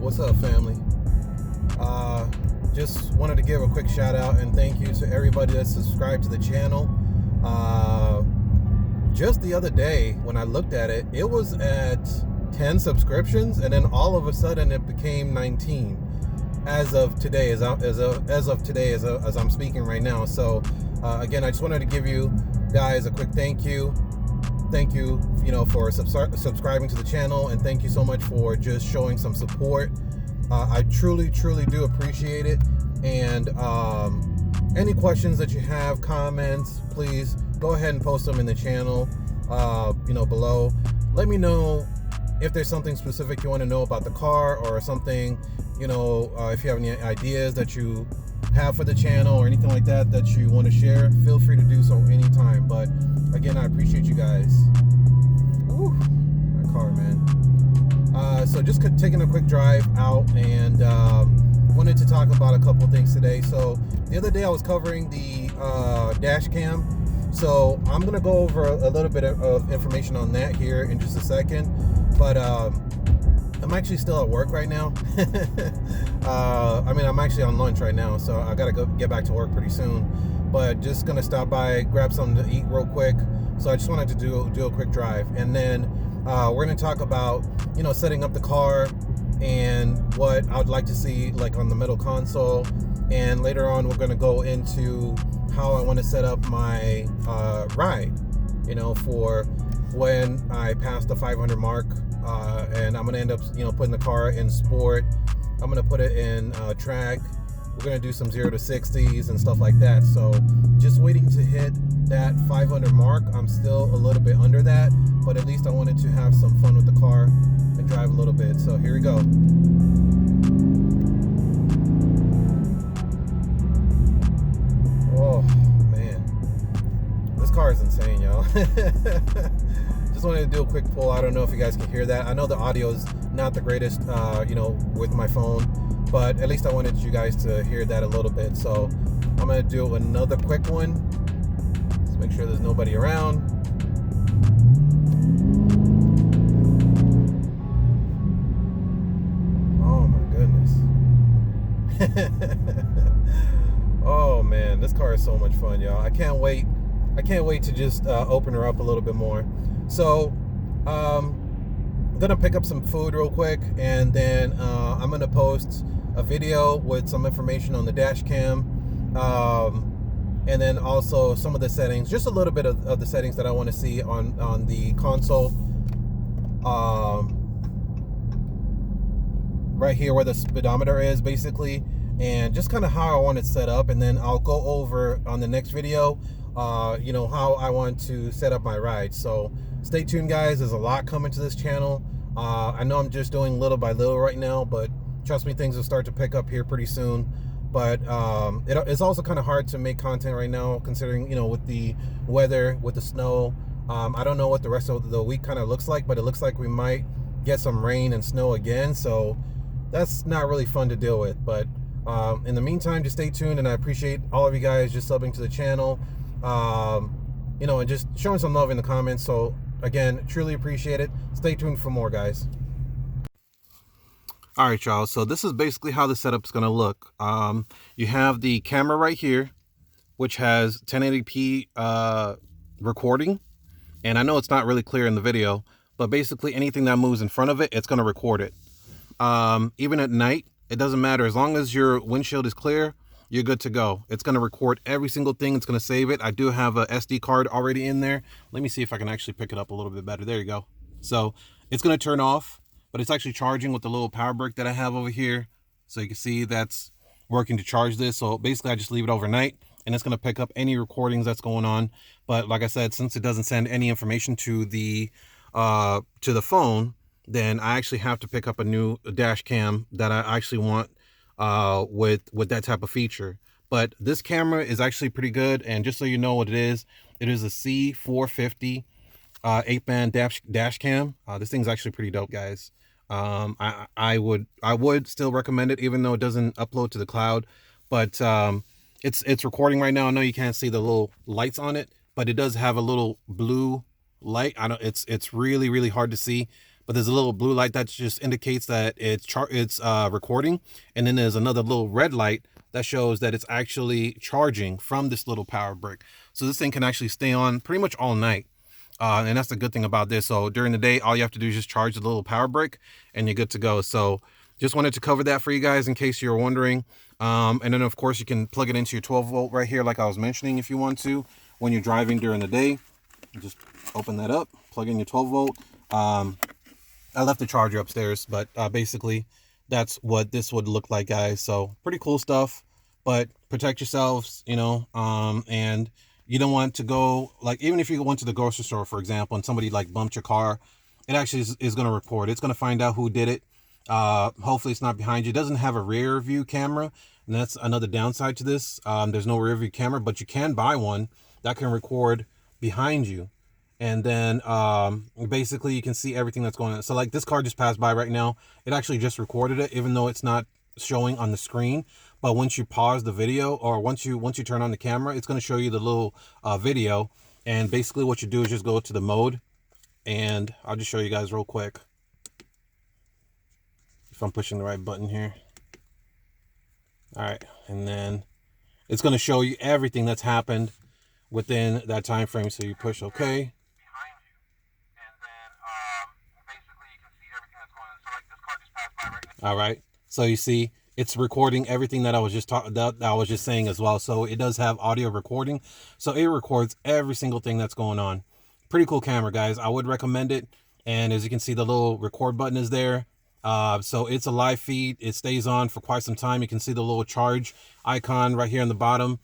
What's up, family? Just wanted to give a quick shout out and thank you to everybody that subscribed to the channel. Just the other day when I looked at it, it was at 10 subscriptions, and then all of a sudden it became 19 as of today, as I'm speaking right now. So again, I just wanted to give you guys a quick thank you, for subscribing to the channel, and thank you so much for just showing some support. I truly do appreciate it. And any questions that you have, comments, please go ahead and post them in the channel below. Let me know if there's something specific you want to know about the car, or something, if you have any ideas that you have for the channel or anything like that that you want to share, feel free to do so anytime. But again, I appreciate you guys. Woo, my car, man. So just taking a quick drive out, and wanted to talk about a couple things today. So the other day I was covering the dash cam, so I'm gonna go over a little bit of information on that here in just a second. But I'm actually still at work right now. I'm actually on lunch right now, so I gotta go get back to work pretty soon. But just gonna stop by, grab something to eat real quick. So I just wanted to do a quick drive, and then we're gonna talk about setting up the car and what I would like to see like on the middle console. And later on, we're gonna go into how I want to set up my ride, for when I pass the 500 mark. And I'm gonna end up, putting the car in sport. I'm gonna put it in track. We're gonna do some 0 to 60s and stuff like that. So just waiting to hit that 500 mark. I'm still a little bit under that, but at least I wanted to have some fun with the car and drive a little bit. So here we go. Oh man, this car is insane, y'all. Just wanted to do a quick pull. I don't know if you guys can hear that. I know the audio is not the greatest, with my phone, but at least I wanted you guys to hear that a little bit. So I'm gonna do another quick one. Let's make sure there's nobody around. Oh my goodness. Oh man, this car is so much fun, y'all. I can't wait to just open her up a little bit more. So I'm gonna pick up some food real quick, and then I'm gonna post a video with some information on the dash cam, and then also some of the settings, just a little bit of the settings that I want to see on the console, right here where the speedometer is basically, and just kind of how I want it set up. And then I'll go over on the next video how I want to set up my ride. So stay tuned, guys. There's a lot coming to this channel. I know I'm just doing little by little right now, but trust me, things will start to pick up here pretty soon. But it's also kind of hard to make content right now, considering with the weather, with the snow. I don't know what the rest of the week kind of looks like, but it looks like we might get some rain and snow again, so that's not really fun to deal with. But in the meantime, just stay tuned, and I appreciate all of you guys just subbing to the channel, and just showing some love in the comments. So again, truly appreciate it. Stay tuned for more, guys. All right, y'all. So this is basically how the setup's gonna look. You have the camera right here, which has 1080p recording, and I know it's not really clear in the video, but basically anything that moves in front of it, it's gonna record it. Even at night, it doesn't matter. As long as your windshield is clear, you're good to go. It's going to record every single thing. It's going to save it. I do have a SD card already in there. Let me see if I can actually pick it up a little bit better. There you go. So it's going to turn off, but it's actually charging with the little power brick that I have over here. So you can see that's working to charge this. So basically I just leave it overnight, and it's going to pick up any recordings that's going on. But like I said, since it doesn't send any information to the phone, then I actually have to pick up a new dash cam that I actually want with that type of feature. But this camera is actually pretty good, and just so you know what it is a C450 8-band dash cam. This thing's actually pretty dope, guys. I would still recommend it, even though it doesn't upload to the cloud. But it's recording right now. I know you can't see the little lights on it, but it does have a little blue light. I know it's really hard to see, but there's a little blue light that just indicates that it's recording, and then there's another little red light that shows that it's actually charging from this little power brick. So this thing can actually stay on pretty much all night. And that's the good thing about this. So during the day, all you have to do is just charge the little power brick and you're good to go. So just wanted to cover that for you guys in case you're wondering. And then of course you can plug it into your 12 volt right here, like I was mentioning, if you want to, when you're driving during the day. Just open that up, plug in your 12 volt. I left the charger upstairs, but basically that's what this would look like, guys. So pretty cool stuff, but protect yourselves, you know, and you don't want to go, like, even if you went to the grocery store, for example, and somebody like bumped your car, it actually is going to record. It's going to find out who did it. Hopefully it's not behind you. It doesn't have a rear view camera, and that's another downside to this. There's no rear view camera, but you can buy one that can record behind you. And then basically you can see everything that's going on. So like this car just passed by right now. It actually just recorded it, even though it's not showing on the screen. But once you pause the video, or once you turn on the camera, it's going to show you the little video. And basically what you do is just go to the mode, and I'll just show you guys real quick if I'm pushing the right button here. All right, and then it's going to show you everything that's happened within that time frame. So you push OK. All right, so you see it's recording everything that I was just saying as well. So it does have audio recording, so it records every single thing that's going on. Pretty cool camera, guys. I would recommend it. And as you can see, the little record button is there. So it's a live feed. It stays on for quite some time. You can see the little charge icon right here on the bottom.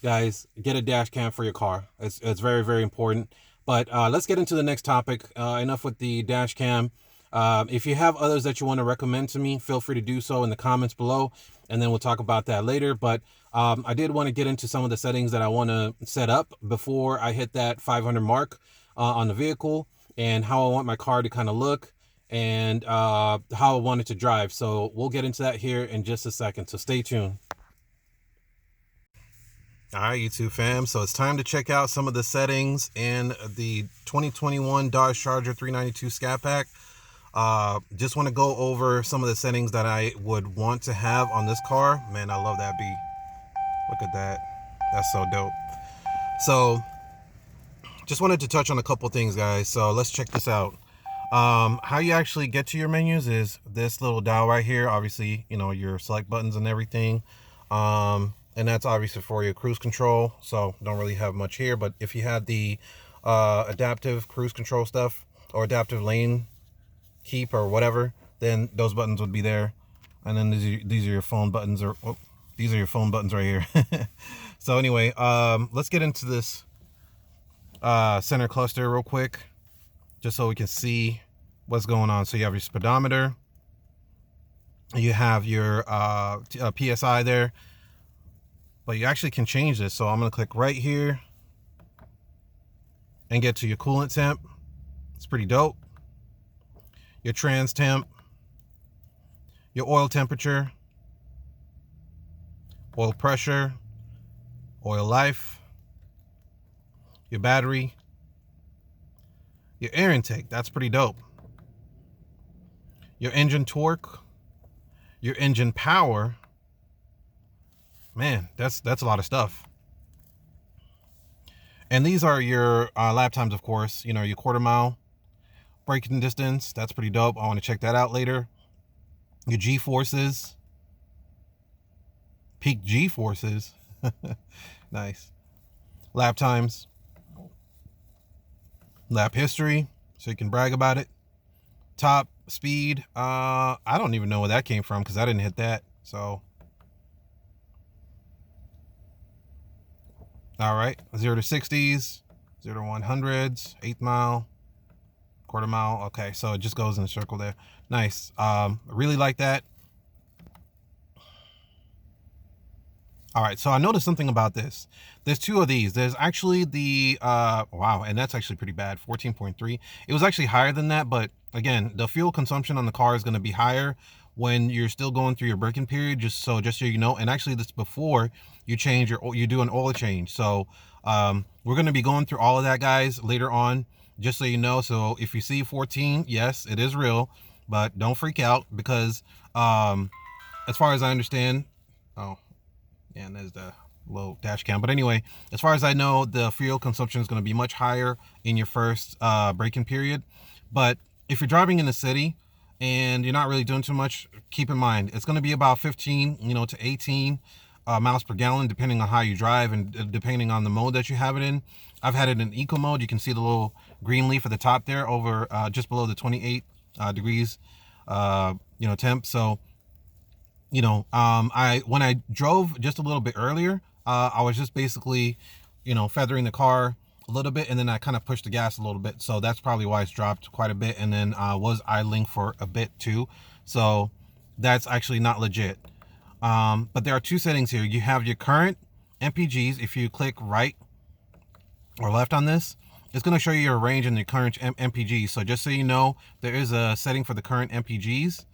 Guys, get a dash cam for your car. It's very, very important. But let's get into the next topic. Enough with the dash cam. If you have others that you want to recommend to me, feel free to do so in the comments below, and then we'll talk about that later. But I did want to get into some of the settings that I want to set up before I hit that 500 mark on the vehicle, and how I want my car to kind of look, and how I want it to drive. So we'll get into that here in just a second, so stay tuned. All right, YouTube fam, so it's time to check out some of the settings in the 2021 Dodge Charger 392 Scat Pack. Just want to go over some of the settings that I would want to have on this car. Man, I love that beat. Look at that. That's so dope. So just wanted to touch on a couple things, guys. So let's check this out. How you actually get to your menus is this little dial right here. Obviously, you know, your select buttons and everything. And that's obviously for your cruise control. So don't really have much here, but if you had the adaptive cruise control stuff, or adaptive lane keep or whatever, then those buttons would be there. And then these are your phone buttons, or these are your phone buttons right here. So anyway, let's get into this center cluster real quick, just so we can see what's going on. So you have your speedometer, you have your PSI there, but you actually can change this. So I'm going to click right here and get to your coolant temp. It's pretty dope. Your trans temp, your oil temperature, oil pressure, oil life, your battery, your air intake. That's pretty dope. Your engine torque, your engine power. Man, that's a lot of stuff. And these are your lap times, of course. You know, your quarter mile, braking distance. That's pretty dope. I want to check that out later. Your G-forces, peak G-forces. Nice. Lap times, lap history, so you can brag about it. Top speed. I don't even know where that came from because I didn't hit that. So all right, 0 to 60s, 0 to 100s, 8th mile, quarter mile. Okay, so it just goes in a circle there. Nice. I really like that. All right, so I noticed something about this. There's two of these. There's actually the wow, and that's actually pretty bad, 14.3. It was actually higher than that, but again, the fuel consumption on the car is going to be higher when you're still going through your braking period, just so you know. And actually this before you change you do an oil change. So we're going to be going through all of that, guys, later on. just so you know. So if you see 14, yes, it is real, but don't freak out, because as far as I understand, oh, yeah, and there's the low dash cam. But anyway, as far as I know, the fuel consumption is going to be much higher in your first braking period. But if you're driving in the city and you're not really doing too much, keep in mind it's going to be about 15, to 18 miles per gallon, depending on how you drive and depending on the mode that you have it in. I've had it in eco mode. You can see the little green leaf at the top there, over just below the 28 degrees temp. So when I drove just a little bit earlier, I was just basically feathering the car a little bit, and then I kind of pushed the gas a little bit, so that's probably why it's dropped quite a bit. And then was idling for a bit too, so that's actually not legit. But there are two settings here. You have your current MPGs. If you click right or left on this, it's going to show you your range and your current MPGs. So just so you know, there is a setting for the current MPGs.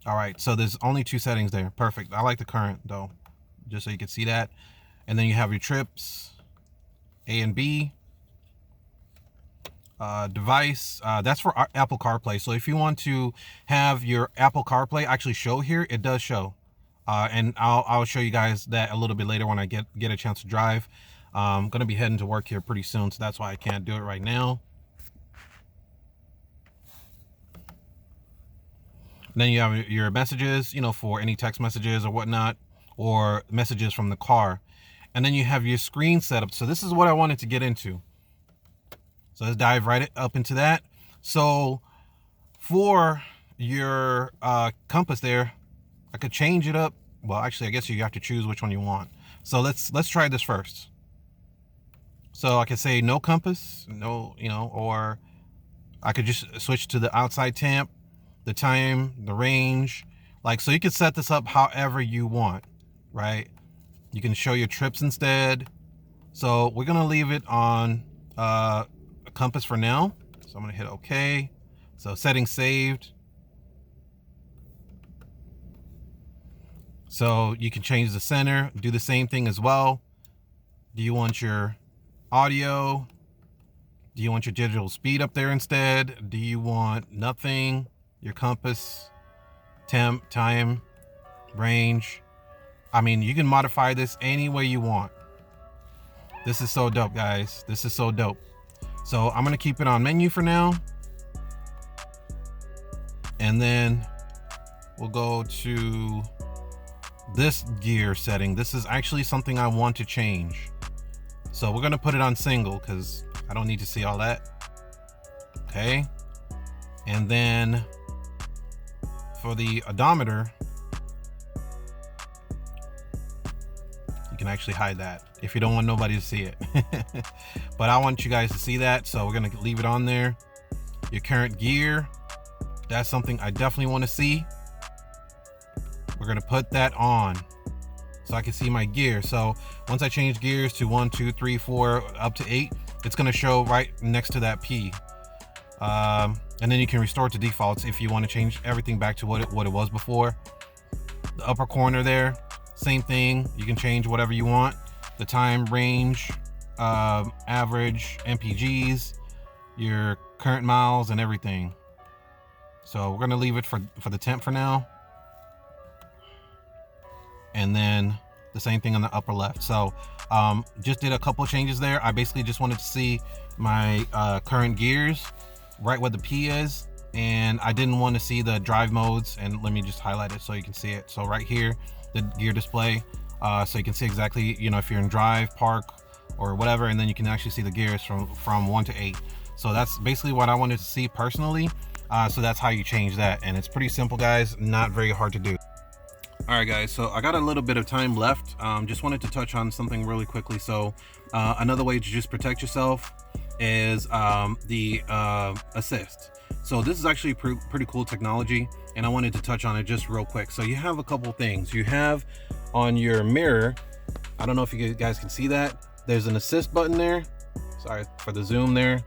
All right, so there's only two settings there. Perfect. I like the current though, just so you can see that. And then you have your trips, A and B, device. That's for Apple CarPlay. So if you want to have your Apple CarPlay actually show here, it does show. And I'll show you guys that a little bit later when I get a chance to drive. I'm gonna be heading to work here pretty soon, so that's why I can't do it right now. And then you have your messages, for any text messages or whatnot, or messages from the car. And then you have your screen setup. So this is what I wanted to get into. So let's dive right up into that. So for your compass there, I could change it up. Well, actually, I guess you have to choose which one you want. So let's try this first. So I could say no compass, no, or I could just switch to the outside temp, the time, the range. So you can set this up however you want, right? You can show your trips instead. So we're gonna leave it on a compass for now. So I'm gonna hit OK. So settings saved. So you can change the center, do the same thing as well. Do you want your audio? Do you want your digital speed up there instead? Do you want nothing? Your compass, temp, time, range. I mean, you can modify this any way you want. This is so dope, guys. This is so dope. So I'm gonna keep it on menu for now. And then we'll go to this gear setting. This is actually something I want to change. So we're gonna put it on single because I don't need to see all that. Okay. And then for the odometer, you can actually hide that if you don't want nobody to see it. But I want you guys to see that, so we're gonna leave it on there. Your current gear, that's something I definitely want to see. We're gonna put that on so I can see my gear. So once I change gears to 1, 2, 3, 4 up to 8, it's gonna show right next to that P. And then you can restore it to defaults if you want to change everything back to what it was before. The upper corner there, same thing. You can change whatever you want. The time, range, average, MPGs, your current miles, and everything. So we're gonna leave it for the temp for now. And then the same thing on the upper left. So just did a couple changes there. I basically just wanted to see my current gears right where the P is, and I didn't want to see the drive modes. And let me just highlight it so you can see it. So right here, the gear display, so you can see exactly, if you're in drive, park, or whatever, and then you can actually see the gears from 1 to 8. So that's basically what I wanted to see personally. So that's how you change that, and it's pretty simple, guys, not very hard to do. All right, guys, so I got a little bit of time left. Just wanted to touch on something really quickly. So another way to just protect yourself is the assist. So this is actually pretty cool technology, and I wanted to touch on it just real quick. So you have a couple things. You have on your mirror, I don't know if you guys can see that, there's an assist button there. Sorry for the zoom there.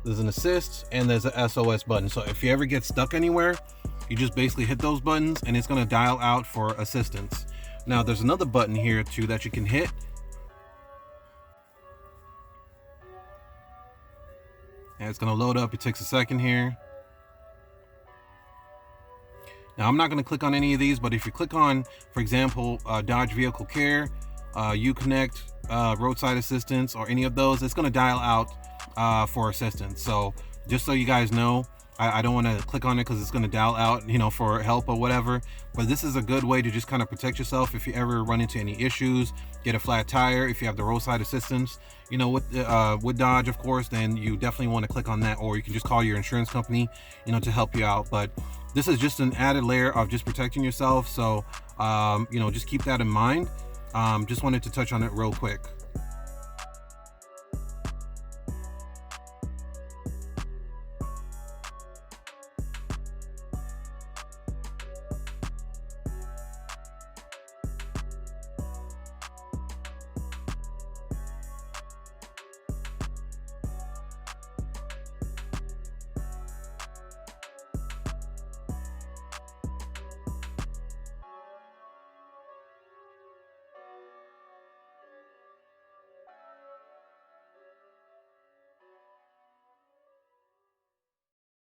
There's an assist and there's a SOS button. So if you ever get stuck anywhere, you just basically hit those buttons and it's going to dial out for assistance. Now there's another button here too that you can hit. And it's gonna load up. It takes a second here. Now I'm not gonna click on any of these, but if you click on, for example, Dodge Vehicle Care, Uconnect, roadside assistance, or any of those, it's gonna dial out for assistance. So just so you guys know, I don't want to click on it because it's going to dial out, you know, for help or whatever. But this is a good way to just kind of protect yourself if you ever run into any issues, get a flat tire. If you have the roadside assistance, you know, with Dodge, of course, then you definitely want to click on that, or you can just call your insurance company, you know, to help you out. But this is just an added layer of just protecting yourself. So, you know, just keep that in mind. Just wanted to touch on it real quick.